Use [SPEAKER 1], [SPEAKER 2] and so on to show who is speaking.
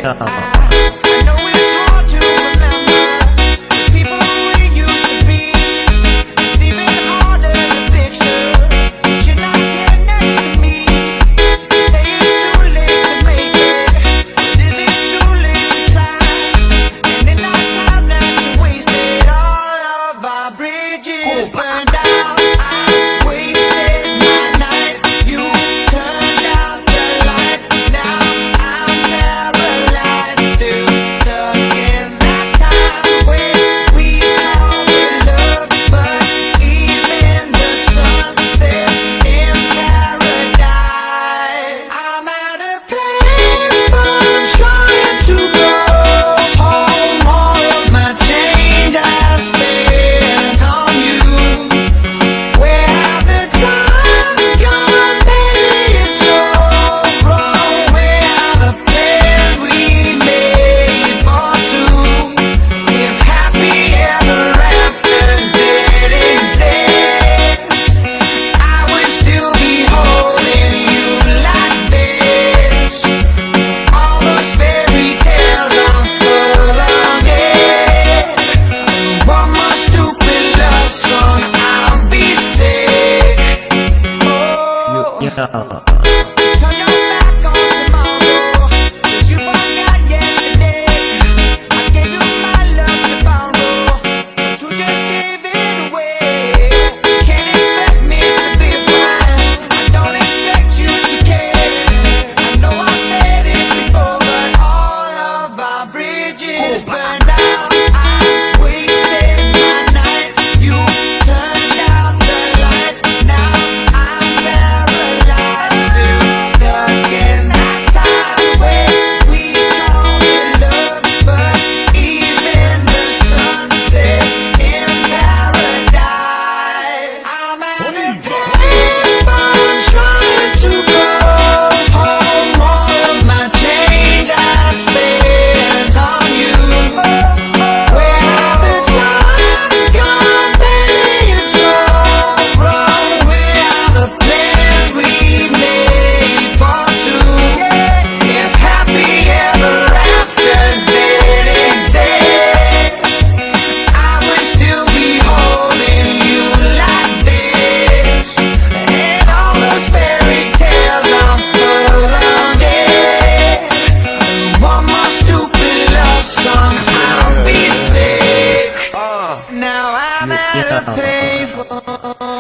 [SPEAKER 1] I know it's hard to remember the people we used to be. It's even harder to picture that you're not here next to me. You say it's too late to make it, but is it too late to try? And in our time that you wasted, all of our bridges burned out. I wasted my nights, you turned out the lights. Now I'm paralyzed, still stuck in that time when we called it love. But even the sun sets in paradise. I'm at a place I'm trying to go home. All of my change I spent on you. Where have the times gone, baby? It's so wrong. Where are the plans we made for two? If happy ever afters did exist, I would still be holding you like this. All those fairy tales are full of it. One more stupid love song, I'll be sick. Turn your back on tomorrow, 'cause you forgot yesterday. I gave you my love to borrow, but you just gave it away. Can't expect me to be fine, I don't expect you to care. I know I said it before, but all of our bridges burned out. I wasted my nights, you turned out the lights. Now I'm paralyzed, still stuck in that time when we called it love. But even the sun sets in paradise. I'm at a place I'm trying to go home. All of my change I spent on you. Where have the times gone, baby? It's so wrong. Where are the plans we made for two? If happy ever afters did exist, I would still be holding you like this. And all those fairy tales are full of it. One more stupid love song, I'll be sick. Now I'm at a payphone.